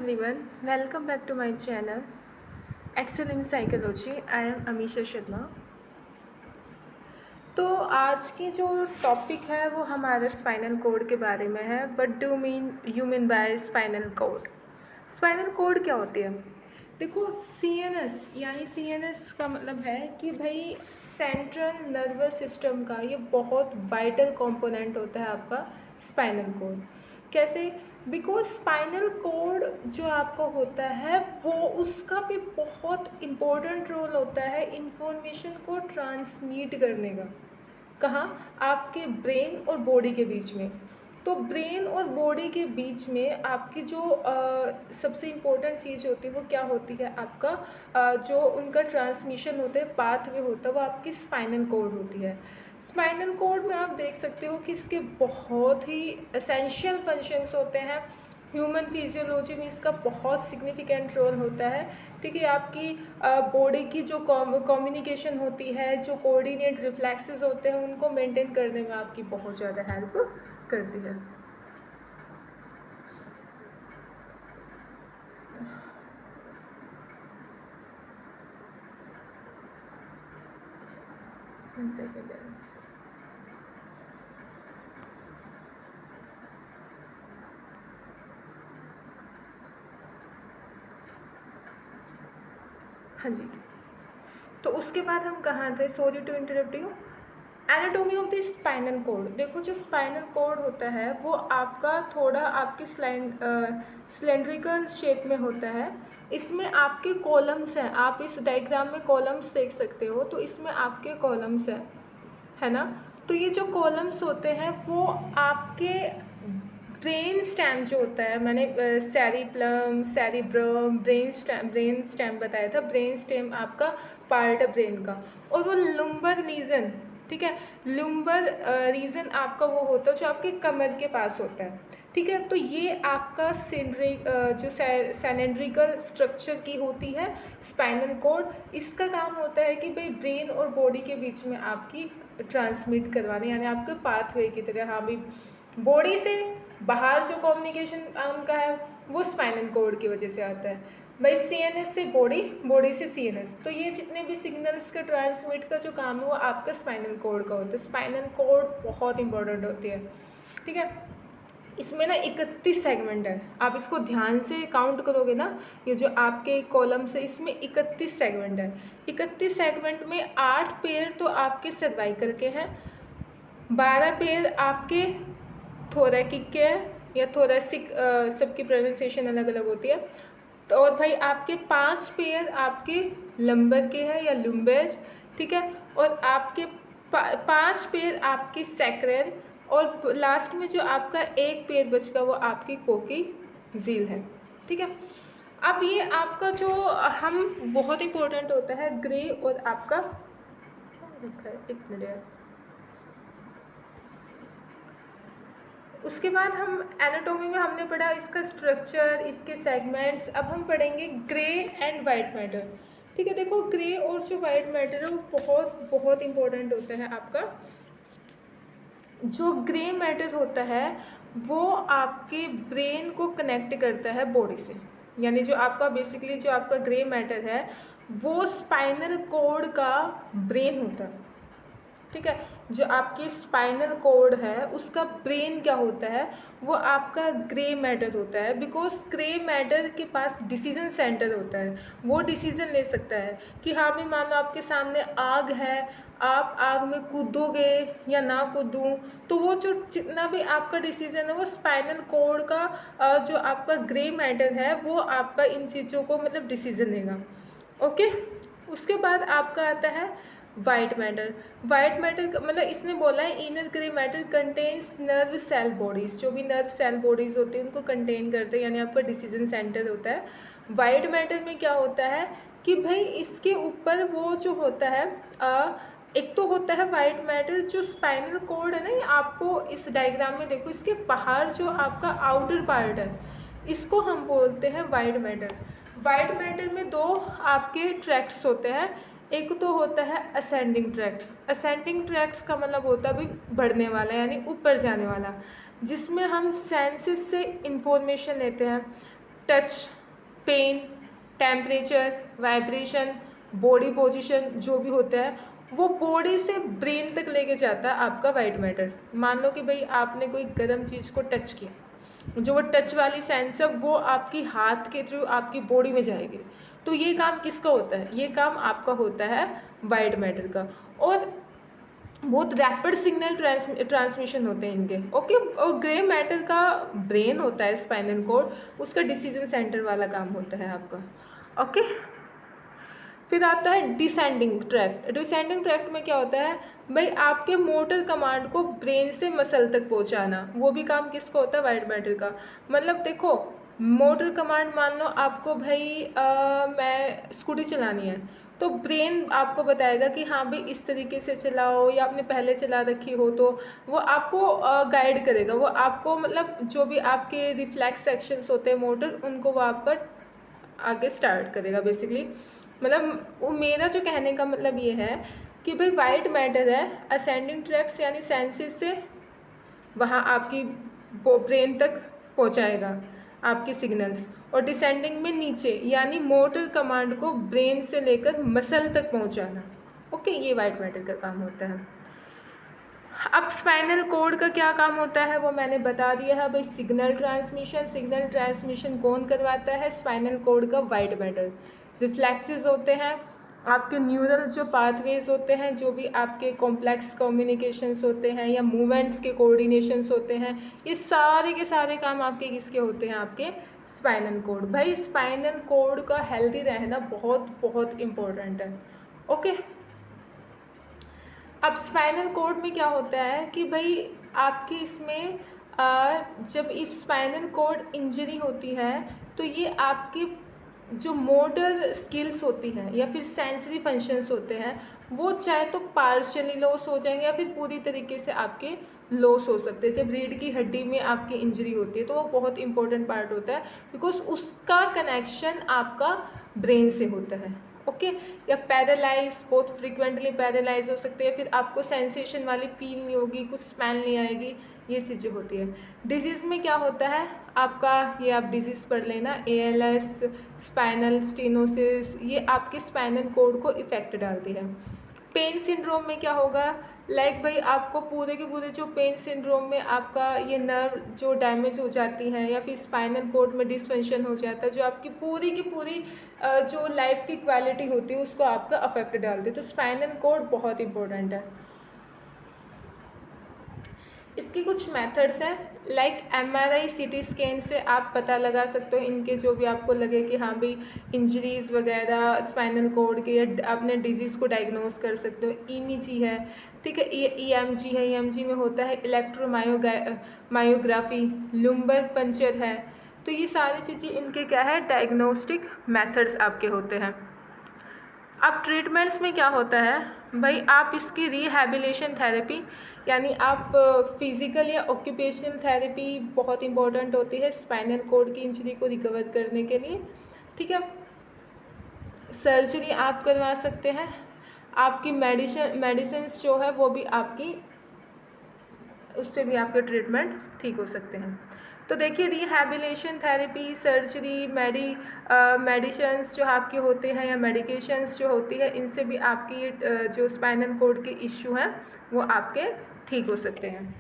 Everyone, welcome back to my channel Excel in Psychology. I am Amisha Sharma. तो आज की जो टॉपिक है वो हमारे स्पाइनल कोड के बारे में है। What do mean you mean by spinal cord? Spinal cord क्या होती है? देखो, सीएनएस यानी सीएनएस का मतलब है कि भाई सेंट्रल नर्वस सिस्टम का ये बहुत वाइटल कंपोनेंट होता है आपका स्पाइनल कोड। कैसे? बिकॉज स्पाइनल कोड जो आपका होता है वो उसका भी बहुत इम्पोर्टेंट रोल होता है इंफॉर्मेशन को ट्रांसमिट करने का। कहाँ? आपके ब्रेन और बॉडी के बीच में। तो ब्रेन और बॉडी के बीच में आपकी जो सबसे इम्पोर्टेंट चीज़ होती है वो क्या होती है? आपका जो उनका ट्रांसमिशन होता है, पाथवे होता है, वो आपकी स्पाइनल कोड होती है। स्पाइनल कोड में आप देख सकते हो कि इसके बहुत ही एसेंशियल फंक्शंस होते हैं। ह्यूमन फिजियोलॉजी में इसका बहुत सिग्निफिकेंट रोल होता है। ठीक है, आपकी बॉडी की जो कम्युनिकेशन होती है, जो कोऑर्डिनेट रिफ्लेक्सेस होते हैं, उनको मेंटेन करने में आपकी बहुत ज़्यादा हेल्प करती है। One second. हाँ जी, तो उसके बाद हम कहाँ थे? Sorry to interrupt you. Anatomy of the spinal cord. देखो, जो स्पाइनल कोड होता है वो आपका थोड़ा आपकी सिलेंड्रिकल शेप में होता है। इसमें आपके कॉलम्स हैं, आप इस डायग्राम में कॉलम्स देख सकते हो। तो इसमें आपके कॉलम्स हैं, है ना? तो ये जो कॉलम्स होते हैं वो आपके ब्रेन स्टेम जो होता है, मैंने सेरिप्लम, सेरिब्रम, ब्रेन स्टेम बताया था। ब्रेन स्टेम आपका पार्ट है ब्रेन का। और वो लुम्बर रीजन, ठीक है, लुम्बर रीजन आपका वो होता है जो आपके कमर के पास होता है। ठीक है, तो ये आपका जो सिलेंड्रिकल स्ट्रक्चर की होती है स्पाइनल कोड। इसका काम होता है कि भाई ब्रेन और बॉडी के बीच में आपकी ट्रांसमिट करवाने, यानी आपके पाथवे की तरह। हाँ भाई, बॉडी से बाहर जो कम्युनिकेशन उनका है वो स्पाइनल कोड की वजह से आता है। भाई सीएनएस से बॉडी, बॉडी से सीएनएस, तो ये जितने भी सिग्नल्स का ट्रांसमिट का जो काम है वो आपका स्पाइनल कोड का होता है। स्पाइनल कोड बहुत इंपॉर्टेंट होती है। ठीक है, इसमें ना 31 सेगमेंट है। आप इसको ध्यान से काउंट करोगे ना, ये जो आपके कॉलम से, इसमें 31 सेगमेंट है। 31 सेगमेंट में 8 पेयर तो आपके सर्वाइकल के हैं, 12 पेयर आपके थोरैकिक के हैं, या थोरैसिक, सबकी प्रोनाउंसिएशन अलग अलग होती है। तो और भाई आपके 5 पेयर आपके लंबर के हैं या लुम्बर। ठीक है, और आपके 5 पेयर आपके सैक्रल, और लास्ट में जो आपका एक पेयर बचका वो आपकी कोकी झील है। ठीक है, अब ये आपका जो हम बहुत इंपॉर्टेंट होता है ग्रे, और आपका क्या रखा है, एक मिनट यार। उसके बाद हम एनाटॉमी में हमने पढ़ा इसका स्ट्रक्चर, इसके सेगमेंट्स। अब हम पढ़ेंगे ग्रे एंड वाइट मैटर। ठीक है, देखो ग्रे और जो वाइट मैटर है वो बहुत बहुत इंपॉर्टेंट होता है आपका। जो ग्रे मैटर होता है वो आपके ब्रेन को कनेक्ट करता है बॉडी से, यानी जो आपका बेसिकली जो आपका ग्रे मैटर है वो स्पाइनल कोड का ब्रेन होता है। ठीक है, जो आपकी स्पाइनल कोड है उसका ब्रेन क्या होता है? वो आपका ग्रे मैटर होता है। बिकॉज ग्रे मैटर के पास डिसीजन सेंटर होता है, वो डिसीजन ले सकता है कि हाँ भी मान लो आपके सामने आग है, आप आग में कूदोगे या ना कूदूँ, तो वो जो जितना भी आपका डिसीजन है वो स्पाइनल कोड का जो आपका ग्रे मैटर है वो आपका इन चीज़ों को मतलब डिसीजन लेगा। ओके, उसके बाद आपका आता है वाइट मैटर। वाइट मैटर मतलब इसने बोला है inner grey matter contains nerve cell bodies, जो भी नर्व सेल बॉडीज़ होती हैं उनको कंटेन करते हैं, यानी आपका डिसीजन सेंटर होता है। वाइट मैटर में क्या होता है कि भाई इसके ऊपर वो जो होता है एक तो होता है वाइट मैटर, जो स्पाइनल कोड है ना, ये आपको इस डायग्राम में देखो, इसके बाहर जो आपका आउटर पार्ट है इसको हम बोलते हैं वाइट मैटर। वाइट मैटर में दो आपके ट्रैक्ट्स होते हैं। एक तो होता है असेंडिंग ट्रैक्ट्स। असेंडिंग ट्रैक्ट्स का मतलब होता है भाई बढ़ने वाला, यानी ऊपर जाने वाला, जिसमें हम सेंसेस से इंफॉर्मेशन लेते हैं। Touch, pain, temperature, vibration, body position जो भी होता है वो बॉडी से ब्रेन तक लेके जाता है आपका वाइट मैटर। मान लो कि भाई आपने कोई गर्म चीज़ को टच किया, जो वो टच वाली सेंस है वो आपकी हाथ के थ्रू आपकी बॉडी में जाएगी। तो ये काम किसका होता है? ये काम आपका होता है वाइट मैटर का। और बहुत रैपिड सिग्नल ट्रांसमिशन होते हैं इनके, ओके। और ग्रे मैटर का ब्रेन होता है स्पाइनल कॉर्ड, उसका डिसीजन सेंटर वाला काम होता है आपका, ओके। फिर आता है डिसेंडिंग ट्रैक्ट। डिसेंडिंग ट्रैक्ट में क्या होता है भाई, आपके मोटर कमांड को ब्रेन से मसल तक पहुंचाना, वो भी काम किसका होता है? वाइट मैटर का। मतलब देखो, मोटर कमांड मान लो आपको भाई मैं स्कूटी चलानी है, तो ब्रेन आपको बताएगा कि हाँ भाई इस तरीके से चलाओ, या आपने पहले चला रखी हो तो वो आपको गाइड करेगा। वो आपको मतलब जो भी आपके रिफ्लेक्स एक्शंस होते हैं मोटर, उनको वो आपका आगे स्टार्ट करेगा बेसिकली। मतलब वो मेरा जो कहने का मतलब ये है कि भाई वाइट मैटर है असेंडिंग ट्रैक्ट्स यानी सेंसेस से वहाँ आपकी ब्रेन तक पहुँचाएगा आपकी सिग्नल्स, और डिसेंडिंग में नीचे यानी मोटर कमांड को ब्रेन से लेकर मसल तक पहुँचाना, ओके। ये वाइट मैटर का काम होता है। अब स्पाइनल कॉर्ड का क्या काम होता है वो मैंने बता दिया है भाई, सिग्नल ट्रांसमिशन। सिग्नल ट्रांसमिशन कौन करवाता है? स्पाइनल कॉर्ड का वाइट मैटर। रिफ्लेक्सेस होते हैं आपके, न्यूरल जो पाथवेज होते हैं, जो भी आपके कॉम्प्लेक्स कम्युनिकेशंस होते हैं या मूवमेंट्स के कोऑर्डिनेशंस होते हैं, ये सारे के सारे काम आपके किसके होते हैं? आपके स्पाइनल कॉर्ड। भाई स्पाइनल कॉर्ड का हेल्दी रहना बहुत बहुत इम्पोर्टेंट है, ओके। अब स्पाइनल कॉर्ड में क्या होता है कि भाई आपके इसमें जब इफ स्पाइनल कॉर्ड इंजरी होती है तो ये आपके जो मोटर स्किल्स होती हैं या फिर सेंसरी फंक्शंस होते हैं वो चाहे तो पार्शियली लॉस हो जाएंगे या फिर पूरी तरीके से आपके लॉस हो सकते हैं। जब रीढ़ की हड्डी में आपकी इंजरी होती है तो वो बहुत इंपॉर्टेंट पार्ट होता है, बिकॉज उसका कनेक्शन आपका ब्रेन से होता है, ओके। या पैरालाइज, बहुत फ्रिक्वेंटली पैरालाइज हो सकते हैं, फिर आपको सेंसेशन वाली फील नहीं होगी, कुछ स्मेल नहीं आएगी, ये चीज़ें होती है। डिजीज़ में क्या होता है आपका, ये आप डिजीज़ पढ़ लेना, ALS, स्पाइनल स्टेनोसिस, ये आपके स्पाइनल कॉर्ड को इफेक्ट डालती है। पेन सिंड्रोम में क्या होगा, लाइक भाई आपको पूरे के पूरे जो पेन सिंड्रोम में आपका ये नर्व जो डैमेज हो जाती है या फिर स्पाइनल कॉर्ड में डिसफंक्शन हो जाता है, जो आपकी पूरी की पूरी जो लाइफ की क्वालिटी होती है उसको आपका अफेक्ट डालती है। तो स्पाइनल कॉर्ड बहुत इंपॉर्टेंट है। इसकी कुछ मेथड्स हैं, लाइक MRI CT स्कैन से आप पता लगा सकते हो इनके, जो भी आपको लगे कि हाँ भाई इंजरीज़ वगैरह स्पाइनल कॉर्ड के, या आपने डिजीज़ को डायग्नोस कर सकते हो। EMG है, ठीक है, EMG है। EMG में होता है इलेक्ट्रोमायोग्राफी, लुम्बर पंचर है। तो ये सारी चीज़ें इनके क्या है, डायग्नोस्टिक मेथड्स आपके होते हैं। अब ट्रीटमेंट्स में क्या होता है भाई, आप इसकी रिहैबिलिटेशन थेरेपी यानी आप फिज़िकल या ऑक्यूपेशनल थेरेपी बहुत इंपॉर्टेंट होती है स्पाइनल कॉर्ड की इंजरी को रिकवर करने के लिए, ठीक है। सर्जरी आप करवा सकते हैं, आपकी मेडिसिन्स जो है वो भी आपकी, उससे भी आपके ट्रीटमेंट ठीक हो सकते हैं। तो देखिए रिहैबिलिटेशन थेरेपी, सर्जरी, मेडिसिन्स जो आपके होते हैं या मेडिकेशंस जो होती है, इनसे भी आपकी जो स्पाइनल कॉर्ड के इश्यू हैं वो आपके ठीक हो सकते हैं।